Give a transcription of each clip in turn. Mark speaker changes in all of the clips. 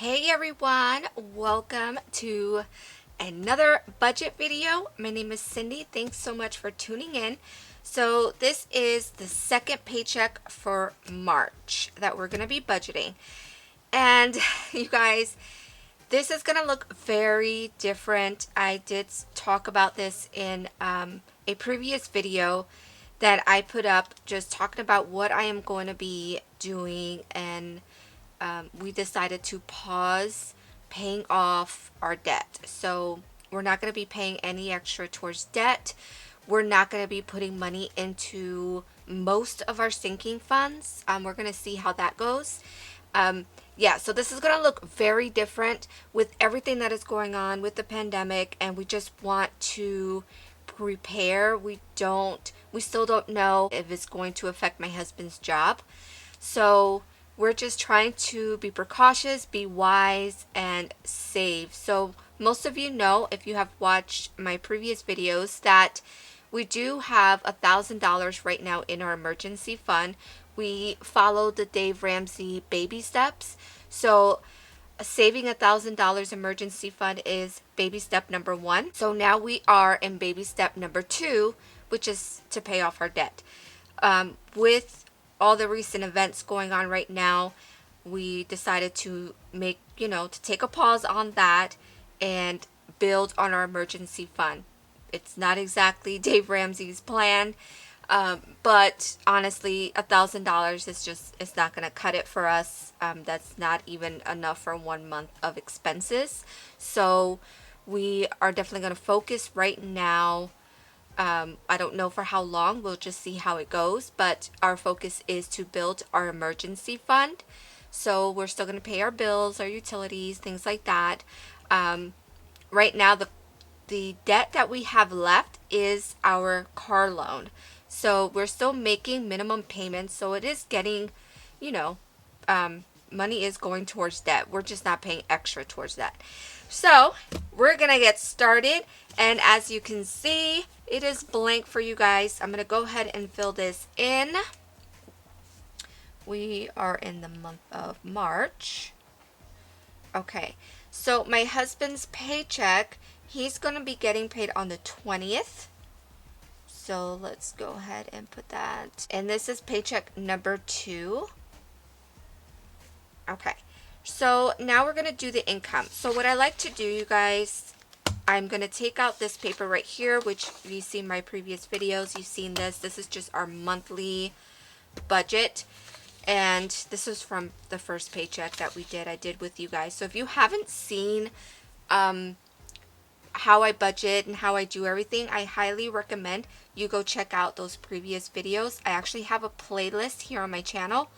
Speaker 1: Hey everyone, welcome to another budget video. My name is Cindy. Thanks so much for tuning in. So this is the second paycheck for March that we're going to be budgeting. And you guys, this is going to look very different. I did talk about this in a previous video that I put up, just talking about what I am going to be doing, and we decided to pause paying off our debt. So we're not going to be paying any extra towards debt. We're not going to be putting money into most of our sinking funds. We're going to see how that goes. Yeah, so this is going to look very different with everything that is going on with the pandemic, and we just want to prepare. We still don't know if it's going to affect my husband's job. So we're just trying to be precautious, be wise, and save. So most of you know, if you have watched my previous videos, that we do have $1,000 right now in our emergency fund. We follow the Dave Ramsey baby steps. So saving $1,000 emergency fund is baby step number 1. So now we are in baby step number 2, which is to pay off our debt. With all the recent events going on right now, we decided to to take a pause on that and build on our emergency fund. It's not exactly Dave Ramsey's plan, but honestly, $1,000 it's not going to cut it for us. That's not even enough for 1 month of expenses. So we are definitely going to focus right now. I don't know for how long, we'll just see how it goes, but our focus is to build our emergency fund. So we're still going to pay our bills, our utilities, things like that. Right now, the debt that we have left is our car loan. So we're still making minimum payments, so it is getting, money is going towards debt. We're just not paying extra towards that. So we're gonna get started, and as you can see, it is blank for you guys. I'm gonna go ahead and fill this in. We are in the month of March. Okay, so my husband's paycheck, he's gonna be getting paid on the 20th. So let's go ahead and put that. And this is paycheck number 2. Okay. So now we're going to do the income. So what I like to do, you guys, I'm going to take out this paper right here, which if you've seen my previous videos, you've seen this. This is just our monthly budget. And this is from the first paycheck that I did with you guys. So if you haven't seen how I budget and how I do everything, I highly recommend you go check out those previous videos. I actually have a playlist here on my channel,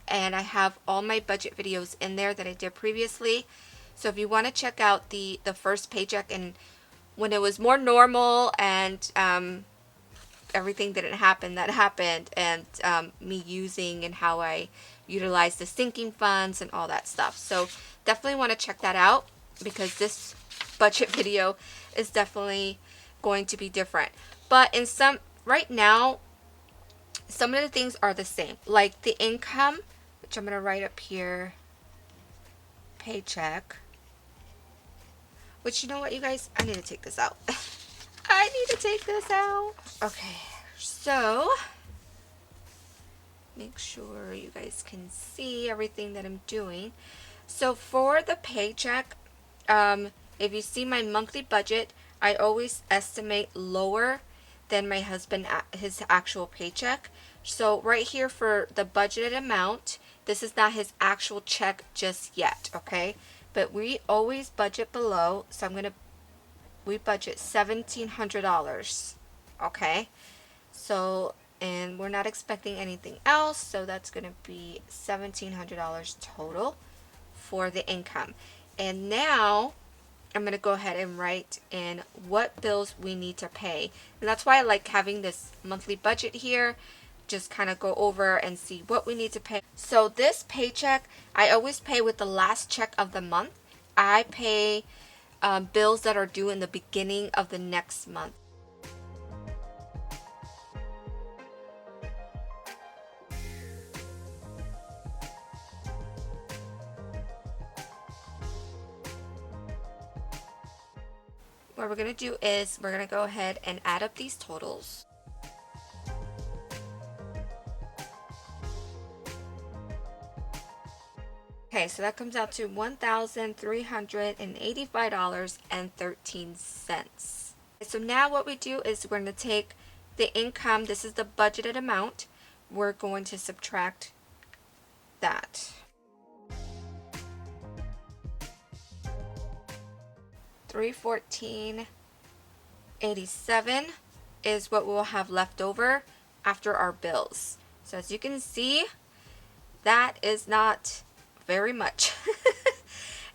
Speaker 1: and I have all my budget videos in there that I did previously. So if you want to check out the first paycheck and when it was more normal and everything didn't happen that happened, and me using and how I utilize the sinking funds and all that stuff. So definitely want to check that out, because this budget video is definitely going to be different. But right now, some of the things are the same, like the income, which I'm going to write up here, paycheck, which, you know what, you guys, I need to take this out. I need to take this out. Okay, so make sure you guys can see everything that I'm doing. So for the paycheck, if you see my monthly budget, I always estimate lower than my husband, his actual paycheck. So right here for the budgeted amount, this is not his actual check just yet, okay? But we always budget below, so we budget $1,700, okay? So, and we're not expecting anything else, so that's going to be $1,700 total for the income. And now I'm going to go ahead and write in what bills we need to pay. And that's why I like having this monthly budget here. Just kind of go over and see what we need to pay. So this paycheck, I always pay with the last check of the month. I pay bills that are due in the beginning of the next month. what we're going to do is we're going to go ahead and add up these totals. Okay, so that comes out to $1,385.13. So now what we do is we're going to take the income, this is the budgeted amount, we're going to subtract that. $314.87 is what we'll have left over after our bills. So as you can see, that is not very much.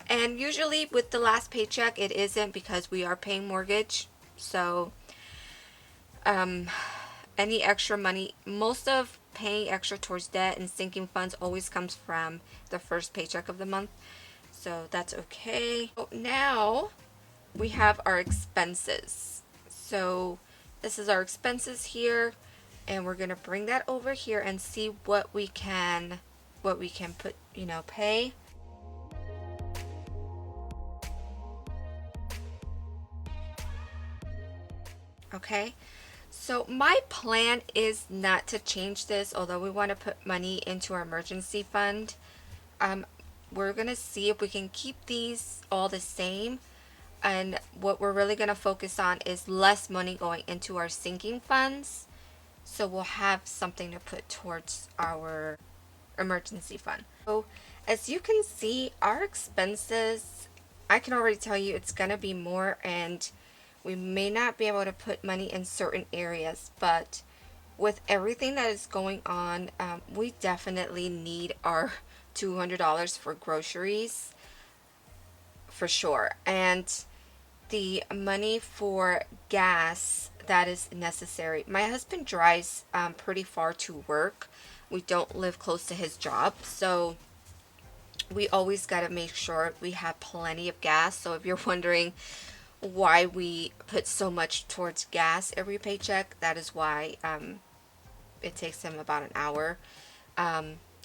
Speaker 1: And usually with the last paycheck it isn't, because we are paying mortgage. So any extra money, most of paying extra towards debt and sinking funds always comes from the first paycheck of the month. So that's okay. So now we have our expenses. So this is our expenses here, and we're going to bring that over here and see what we can put, pay. Okay, so my plan is not to change this, although we want to put money into our emergency fund. We're going to see if we can keep these all the same, and what we're really going to focus on is less money going into our sinking funds, so we'll have something to put towards our emergency fund. So as you can see, our expenses, I can already tell you it's going to be more, and we may not be able to put money in certain areas, but with everything that is going on, we definitely need our $200 for groceries for sure, and the money for gas that is necessary. My husband drives pretty far to work. We don't live close to his job, so we always got to make sure we have plenty of gas. So if you're wondering why we put so much towards gas every paycheck, that is why. It takes him about an hour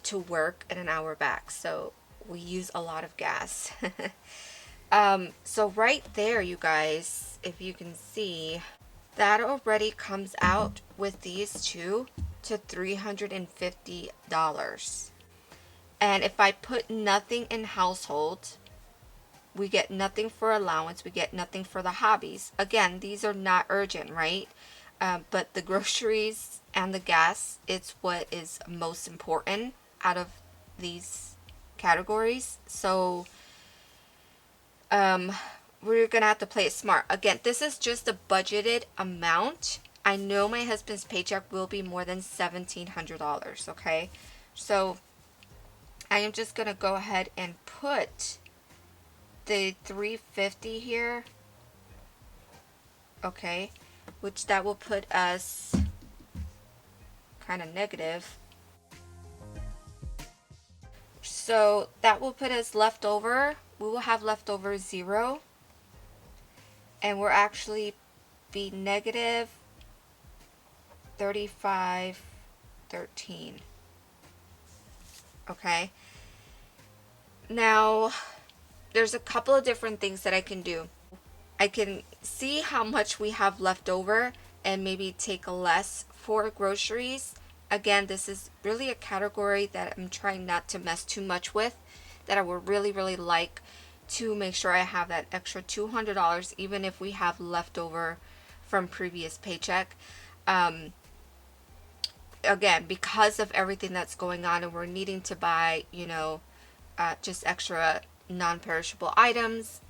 Speaker 1: to work and an hour back, so we use a lot of gas. So right there, you guys, if you can see, that already comes out with these two to $350. And if I put nothing in household, we get nothing for allowance, we get nothing for the hobbies. Again, these are not urgent, right? But the groceries and the gas, it's what is most important out of these categories. So we're gonna have to play it smart. Again, this is just a budgeted amount. I know my husband's paycheck will be more than $1,700, okay? So I am just gonna go ahead and put the 350 here, okay, which that will put us kind of negative. So that will put us left over. We will have left over 0, and we're actually be negative 35.13. Okay, now there's a couple of different things that I can do. I can see how much we have left over and maybe take less for groceries. Again, this is really a category that I'm trying not to mess too much with, that I would really, really like to make sure I have that extra $200, even if we have leftover from previous paycheck. Again, because of everything that's going on, and we're needing to buy, just extra non-perishable items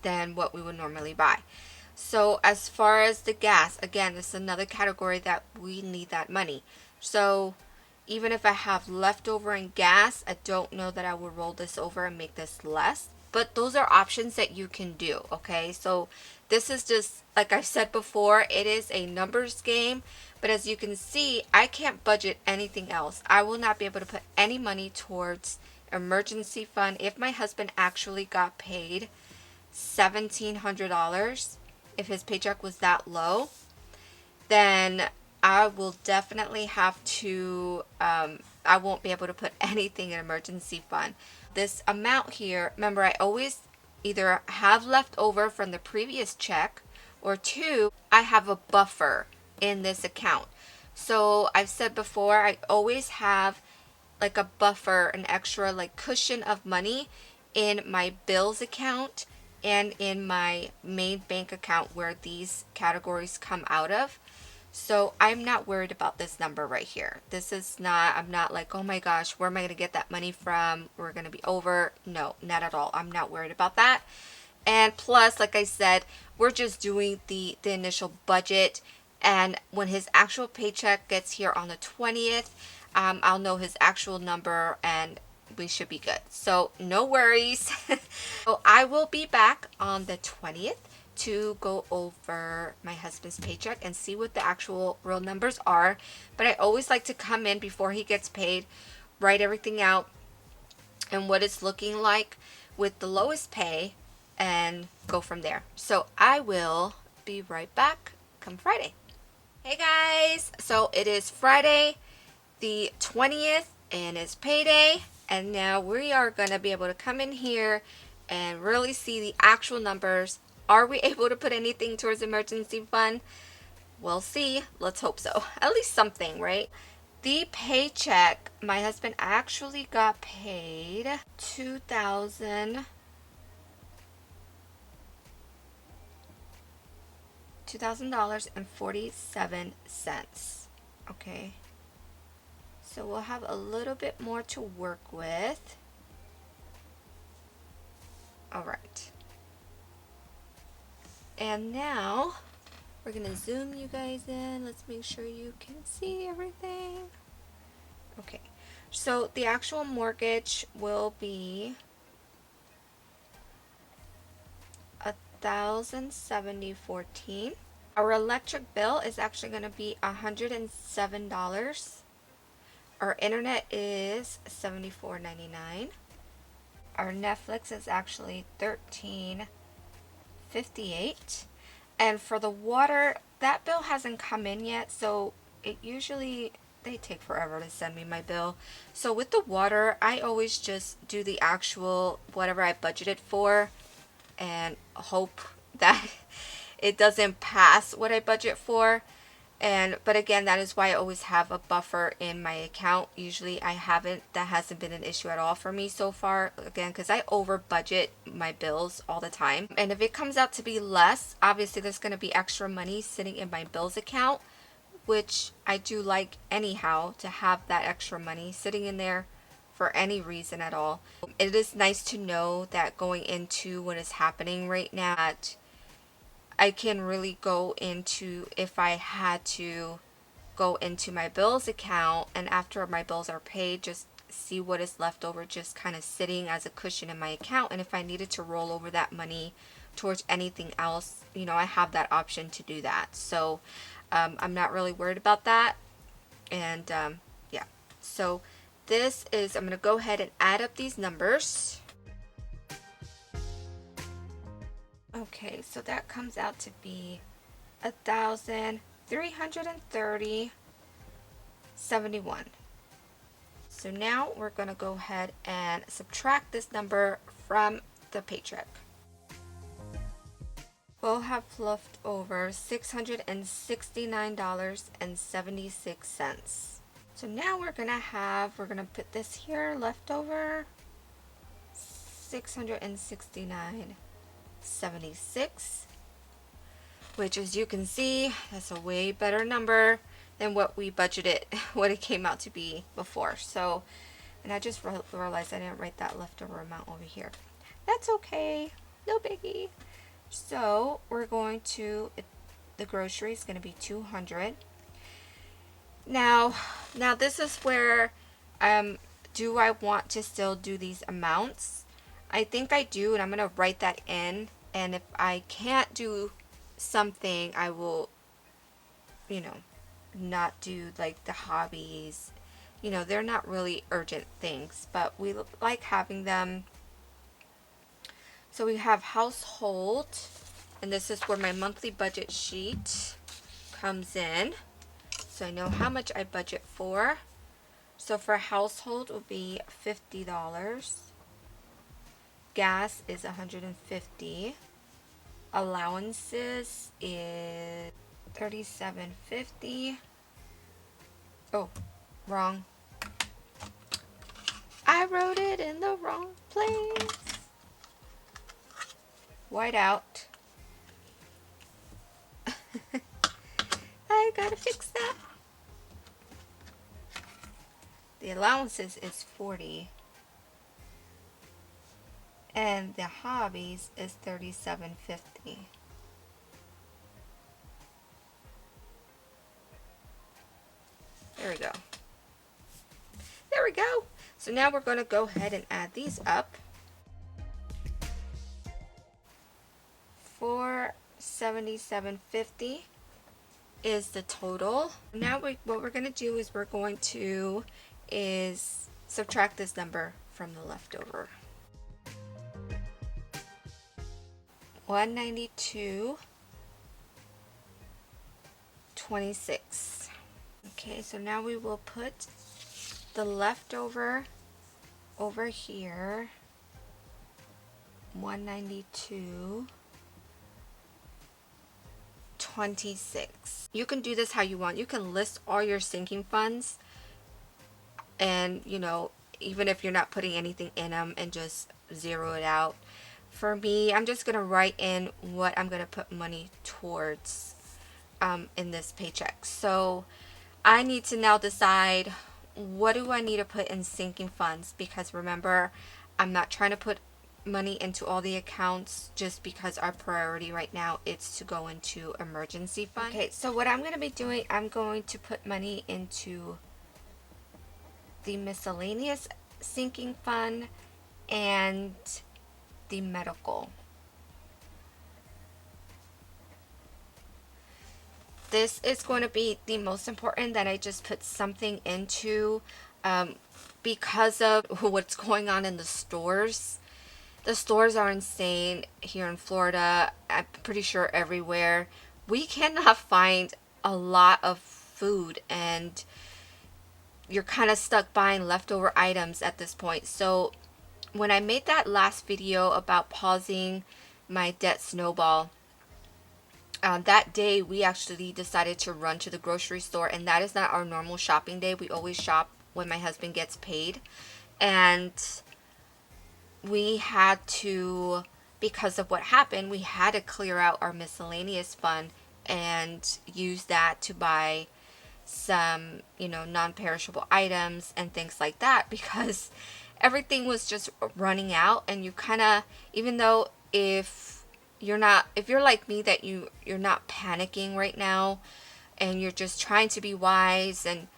Speaker 1: than what we would normally buy. So as far as the gas, again, this is another category that we need that money. So even if I have leftover in gas, I don't know that I will roll this over and make this less. But those are options that you can do, okay? So this is just, like I said before, it is a numbers game. But as you can see, I can't budget anything else. I will not be able to put any money towards emergency fund. If my husband actually got paid $1,700, if his paycheck was that low, then I will definitely have to, I won't be able to put anything in emergency fund. This amount here, remember, I always either have left over from the previous check, or two, I have a buffer in this account. So I've said before, I always have like a buffer, an extra like cushion of money in my bills account and in my main bank account where these categories come out of. So I'm not worried about this number right here. This is not, I'm not like, oh my gosh, where am I going to get that money from? We're going to be over. No, not at all. I'm not worried about that. And plus, like I said, we're just doing the initial budget. And when his actual paycheck gets here on the 20th, I'll know his actual number and we should be good. So no worries. So I will be back on the 20th to go over my husband's paycheck and see what the actual real numbers are. But I always like to come in before he gets paid, write everything out and what it's looking like with the lowest pay and go from there. So I will be right back come Friday. Hey guys, so it is Friday the 20th and it's payday, and now we are going to be able to come in here and really see the actual numbers. Are we able to put anything towards emergency fund? We'll see. Let's hope so. At least something, right? The paycheck, my husband actually got paid $2,000.47. Okay. So we'll have a little bit more to work with. All right. And now we're going to zoom you guys in. Let's make sure you can see everything. Okay. So the actual mortgage will be $1,070.14. Our electric bill is actually going to be $107. Our internet is $74.99. Our Netflix is actually $13.58. And for the water, that bill hasn't come in yet, so it usually, they take forever to send me my bill. So with the water, I always just do the actual whatever I budgeted for and hope that it doesn't pass what I budget for. But again, that is why I always have a buffer in my account. Usually that hasn't been an issue at all for me so far. Again, because I over budget my bills all the time. And if it comes out to be less, obviously there's going to be extra money sitting in my bills account, which I do like anyhow, to have that extra money sitting in there for any reason at all. It is nice to know that going into what is happening right now, that I can really go into, if I had to go into my bills account and after my bills are paid, just see what is left over, just kind of sitting as a cushion in my account. And if I needed to roll over that money towards anything else, you know, I have that option to do that. So I'm not really worried about that. And yeah, so this is, I'm going to go ahead and add up these numbers. Okay, so that comes out to be $1,330.71. So now we're going to go ahead and subtract this number from the paycheck. We'll have left over $669.76. So now we're going to put this here, left over $669.76, which, as you can see, that's a way better number than what we budgeted, what it came out to be before. So, and I just realized I didn't write that leftover amount over here. That's okay, no biggie. So we're going to, the grocery is going to be $200. Now this is where do I want to still do these amounts? I think I do, and I'm going to write that in. And if I can't do something, I will, you know, not do like the hobbies. You know, they're not really urgent things, but we like having them. So we have household, and this is where my monthly budget sheet comes in. So I know how much I budget for. So for household will be $50. Gas is $150. Allowances is $37.50. Oh, wrong. I wrote it in the wrong place. White out. I gotta fix that. The allowances is $40. And the hobbies is $37.50. There we go. There we go. So now we're going to go ahead and add these up. $477.50 is the total. Now what we're going to do is we're going to subtract this number from the leftover. 192.26. Okay, so now we will put the leftover over here. 192.26. You can do this how you want. You can list all your sinking funds, and you know, even if you're not putting anything in them, and just zero it out. For me, I'm just gonna write in what I'm gonna put money towards in this paycheck. So I need to now decide, what do I need to put in sinking funds? Because remember, I'm not trying to put money into all the accounts just because our priority right now is to go into emergency fund. Okay, so what I'm going to be doing, I'm going to put money into the miscellaneous sinking fund and the medical. This is going to be the most important that I just put something into because of what's going on in the stores. The stores are insane here in Florida. I'm pretty sure everywhere. We cannot find a lot of food, and you're kind of stuck buying leftover items at this point. So when I made that last video about pausing my debt snowball, that day we actually decided to run to the grocery store, and that is not our normal shopping day. We always shop when my husband gets paid, and we had to, because of what happened, we had to clear out our miscellaneous fund and use that to buy some, you know, non-perishable items and things like that, because everything was just running out. And you kind of, even though if you're like me, that you're not panicking right now and you're just trying to be wise, and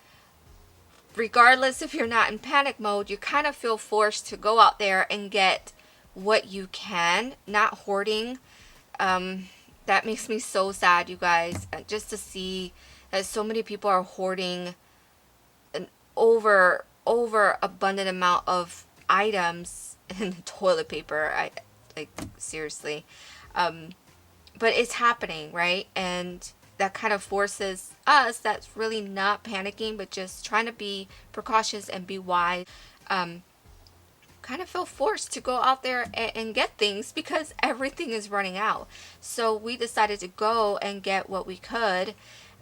Speaker 1: regardless if you're not in panic mode, you kind of feel forced to go out there and get what you can, not hoarding. That makes me so sad, you guys, just to see that so many people are hoarding an over abundant amount of items and toilet paper. Like, seriously. But it's happening, right? And that kind of forces us that's really not panicking, but just trying to be precautious and be wise, kind of feel forced to go out there and get things because everything is running out. So we decided to go and get what we could.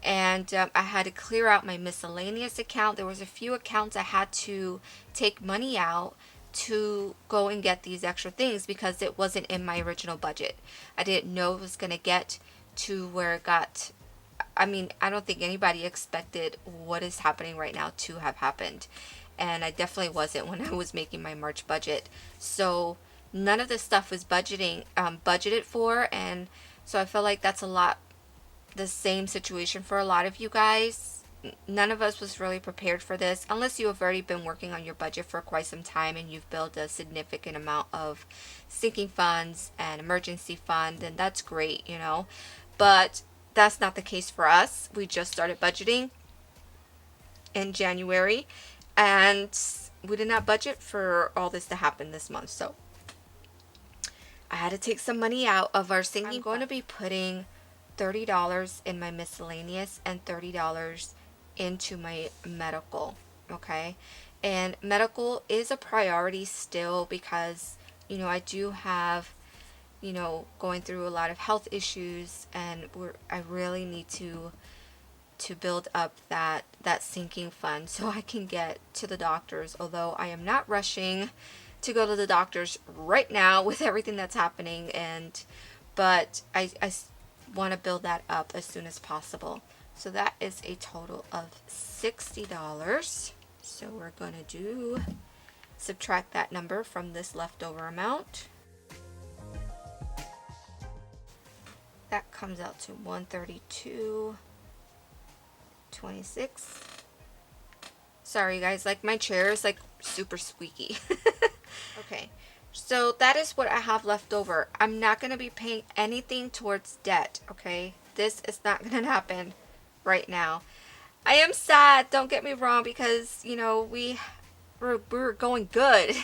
Speaker 1: And I had to clear out my miscellaneous account. There was a few accounts I had to take money out to go and get these extra things because it wasn't in my original budget. I didn't know it was going to get to where it got. I mean, I don't think anybody expected what is happening right now to have happened. And I definitely wasn't when I was making my March budget. So none of this stuff was budgeted for. And so I feel like that's a lot the same situation for a lot of you guys. None of us was really prepared for this, unless you have already been working on your budget for quite some time and you've built a significant amount of sinking funds and emergency fund, then that's great, you know. But that's not the case for us. We just started budgeting in January, and we did not budget for all this to happen this month. So I had to take some money out of our sinking. I'm going to be putting $30 in my miscellaneous and $30 into my medical. Okay, and medical is a priority still because you know, I do have, you know, going through a lot of health issues, and I really need to build up that sinking fund so I can get to the doctors, although I am not rushing to go to the doctors right now with everything that's happening, but I want to build that up as soon as possible. So that is a total of $60. So we're going to subtract that number from this leftover amount. That comes out to 132.26. Sorry guys, like my chair is like super squeaky. Okay, so that is what I have left over. I'm not going to be paying anything towards debt, okay? This is not going to happen right now. I am sad, don't get me wrong, because, you know, we were going good.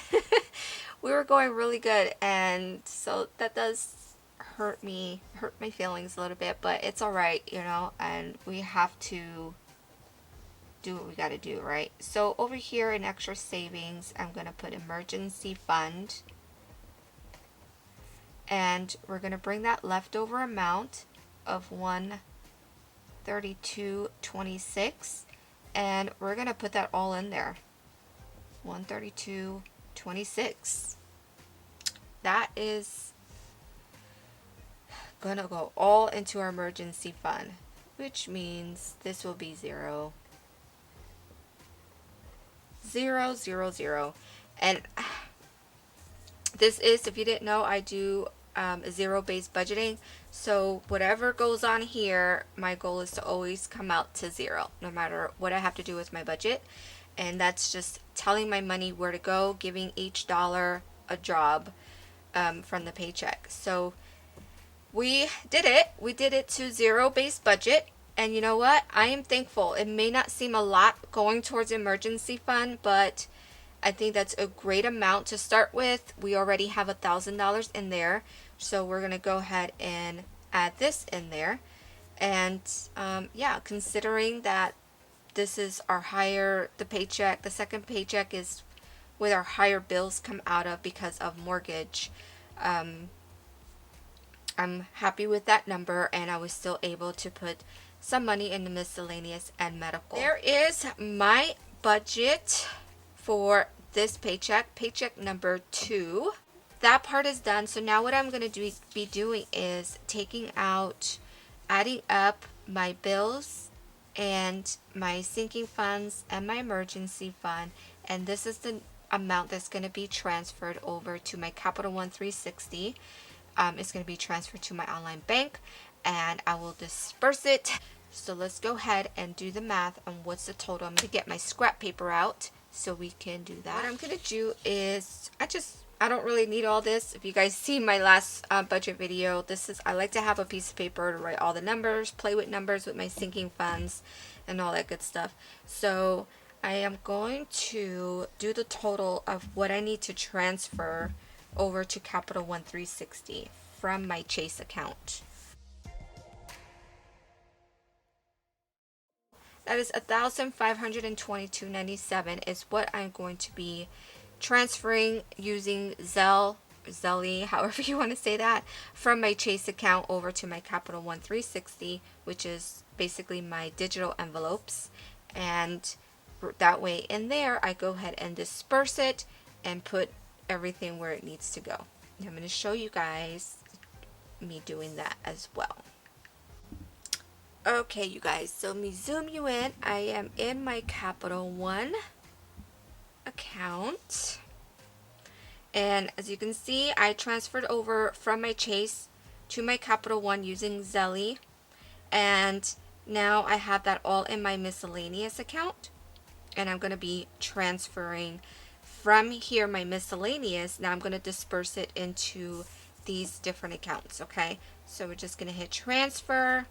Speaker 1: We were going really good, and so that does hurt my feelings a little bit, but it's all right, you know, and we have to do what we got to do, right? So over here in extra savings, I'm going to put emergency fund, and we're going to bring that leftover amount of 132.26, and we're going to put that all in there. 132.26. That is going to go all into our emergency fund, which means this will be 0, 0, 0, 0. And this is, if you didn't know, I do zero-based budgeting. So whatever goes on here, my goal is to always come out to 0, no matter what I have to do with my budget. And that's just telling my money where to go, giving each dollar a job from the paycheck. So we did it. We did it to zero-based budget. And you know what? I am thankful. It may not seem a lot going towards emergency fund, but I think that's a great amount to start with. We already have $1,000 in there. So we're going to go ahead and add this in there. And yeah, considering that this is our the paycheck, the second paycheck is with our higher bills come out of because of mortgage. I'm happy with that number, and I was still able to put some money in the miscellaneous and medical. There is my budget for this paycheck number 2. That part is done. So now what I'm going to be doing is adding up my bills and my sinking funds and my emergency fund, and this is the amount that's going to be transferred over to my Capital One 360. It's going to be transferred to my online bank, and I will disperse it. So let's go ahead and do the math on what's the total. I'm going to get my scrap paper out so we can do that. What I'm going to do is, I don't really need all this. If you guys see my last budget video, I like to have a piece of paper to write all the numbers, play with numbers with my sinking funds and all that good stuff. So I am going to do the total of what I need to transfer over to Capital One 360 from my Chase account. That is $1,522.97 is what I'm going to be transferring using Zelly, however you want to say that, from my Chase account over to my Capital One 360, which is basically my digital envelopes. And that way in there, I go ahead and disperse it and put everything where it needs to go. And I'm going to show you guys me doing that as well. Okay, you guys, so let me zoom you in. I am in my Capital One account, and as you can see, I transferred over from my Chase to my Capital One using Zelly, and now I have that all in my miscellaneous account, and I'm going to be transferring from here my miscellaneous. Now I'm going to disperse it into these different accounts. Okay, so we're just going to hit transfer,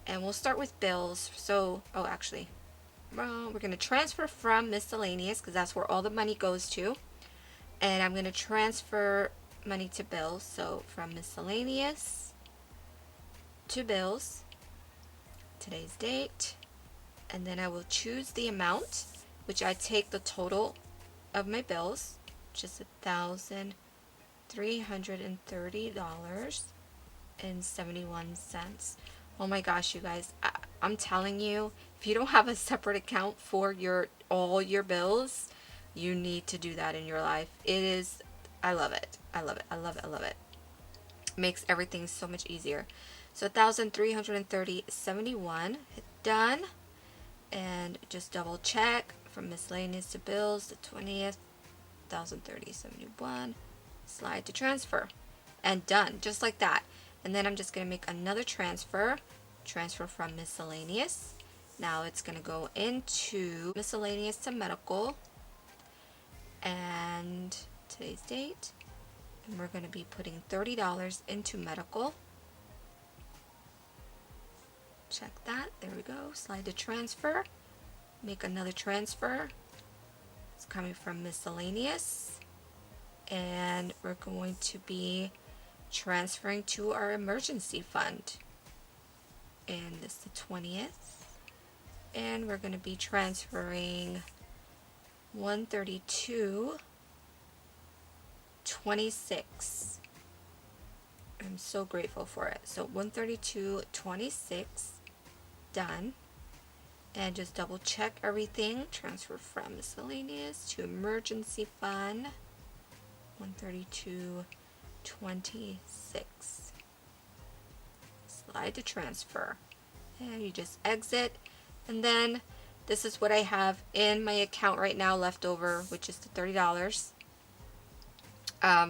Speaker 1: and we'll start with bills. So we're going to transfer from miscellaneous because that's where all the money goes to, and I'm going to transfer money to bills. So from miscellaneous to bills, today's date, and then I will choose the amount, which I take the total of my bills, which is $1,000. $330.71. Oh my gosh, you guys, I'm telling you, if you don't have a separate account for all your bills, you need to do that in your life. It is, I love it. I love it. I love it. I love it. Makes everything so much easier. So 1,330.71. Hit done. And just double check from miscellaneous to bills, the 20th, 1,030.71. Slide to transfer. And done. Just like that. And then I'm just going to make another transfer. Transfer from miscellaneous. Now it's going to go into miscellaneous to medical. And today's date. And we're going to be putting $30 into medical. Check that. There we go. Slide to transfer. Make another transfer. It's coming from miscellaneous. And we're going to be transferring to our emergency fund. And this is the 20th. And we're going to be transferring 132.26. I'm so grateful for it. So 132.26 done. And just double check everything. Transfer from miscellaneous to emergency fund. 132.26. Slide to transfer. And you just exit. And then this is what I have in my account right now left over, which is the $30.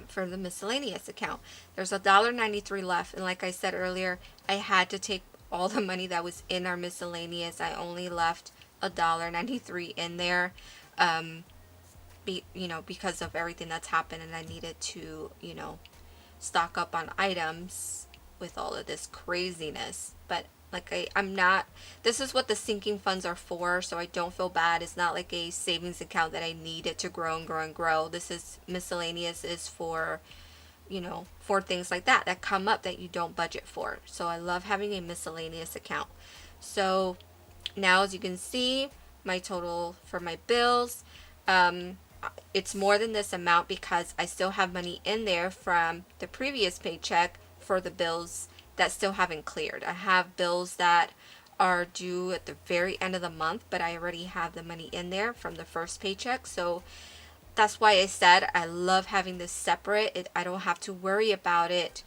Speaker 1: For the miscellaneous account. There's $1.93 left, and like I said earlier, I had to take all the money that was in our miscellaneous. I only left $1.93 in there, because of everything that's happened, and I needed to, stock up on items with all of this craziness. But I'm not, this is what the sinking funds are for, so I don't feel bad. It's not like a savings account that I need it to grow and grow and grow. This is miscellaneous is for, for things like that come up that you don't budget for. So I love having a miscellaneous account. So now, as you can see, my total for my bills, it's more than this amount because I still have money in there from the previous paycheck for the bills that still haven't cleared. I have bills that are due at the very end of the month, but I already have the money in there from the first paycheck. So that's why I said I love having this separate. I don't have to worry about it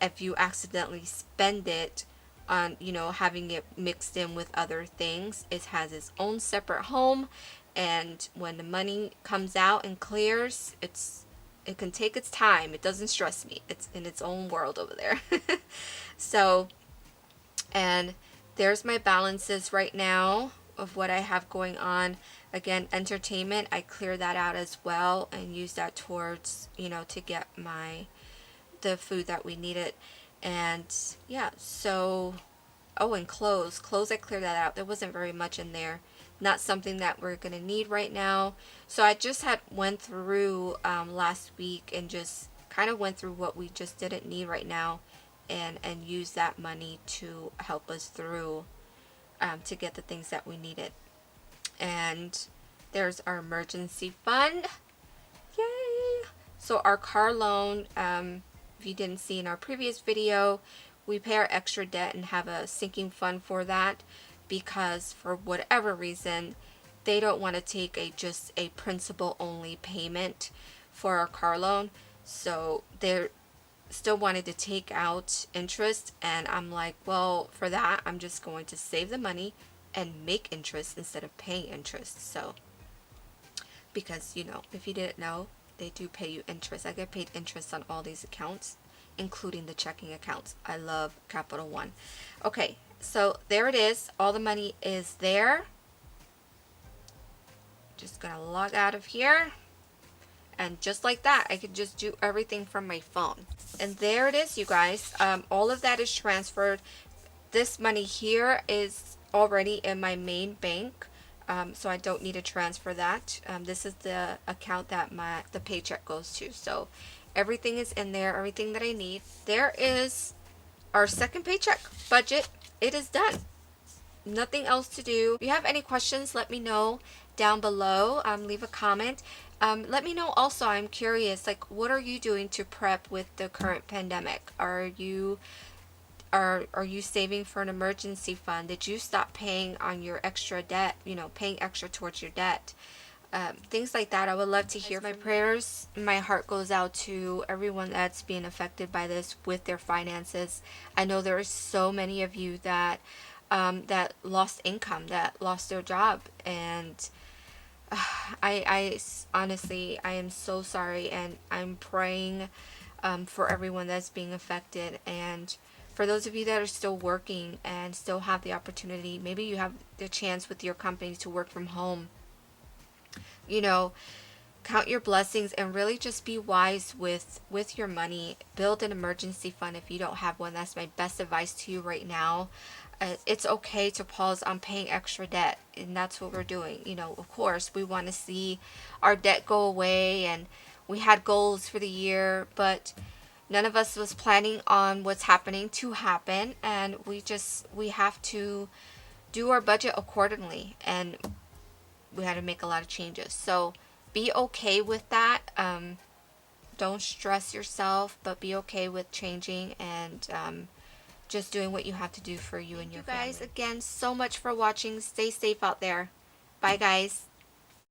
Speaker 1: if you accidentally spend it on, having it mixed in with other things. It has its own separate home, and when the money comes out and clears, it can take its time. It doesn't stress me. It's in its own world over there. So, and there's my balances right now of what I have going on. Again, entertainment, I clear that out as well and use that towards, to get the food that we needed. And yeah, so, oh, and clothes, I cleared that out. There wasn't very much in there. Not something that we're going to need right now. So I just went through last week and just kind of went through what we just didn't need right now, and use that money to help us through to get the things that we needed. And there's our emergency fund. Yay! So our car loan, if you didn't see in our previous video, we pay our extra debt and have a sinking fund for that, because for whatever reason they don't want to take just a principal only payment for our car loan. So they're still wanted to take out interest, and I'm like, well, for that I'm just going to save the money and make interest instead of paying interest. So because if you didn't know, they do pay you interest. I get paid interest on all these accounts, including the checking accounts. I love Capital One. Okay, so there it is. All the money is there. Just gonna log out of here. And just like that, I could just do everything from my phone. And there it is, you guys. All of that is transferred. This money here is already in my main bank. So I don't need to transfer that. This is the account that the paycheck goes to. So everything is in there, everything that I need. There is our second paycheck budget. It is done. Nothing else to do. If you have any questions, let me know down below. Leave a comment. Let me know also. I'm curious, like, what are you doing to prep with the current pandemic? Are you saving for an emergency fund? Did you stop paying on your extra debt? Paying extra towards your debt? Things like that. I would love to hear. My prayers, my heart goes out to everyone that's being affected by this with their finances. I know there are so many of you that that lost income, that lost their job, and honestly, I am so sorry, and I'm praying for everyone that's being affected. And for those of you that are still working and still have the opportunity, maybe you have the chance with your company to work from home, you know, count your blessings and really just be wise with your money. Build an emergency fund if you don't have one. That's my best advice to you right now. It's okay to pause on paying extra debt, and that's what we're doing. Of course we want to see our debt go away, and we had goals for the year, but none of us was planning on what's happening to happen, and we have to do our budget accordingly, and we had to make a lot of changes. So be okay with that. Don't stress yourself, but be okay with changing and just doing what you have to do for you and your family. Thank you guys again so much for watching. Stay safe out there. Bye, guys.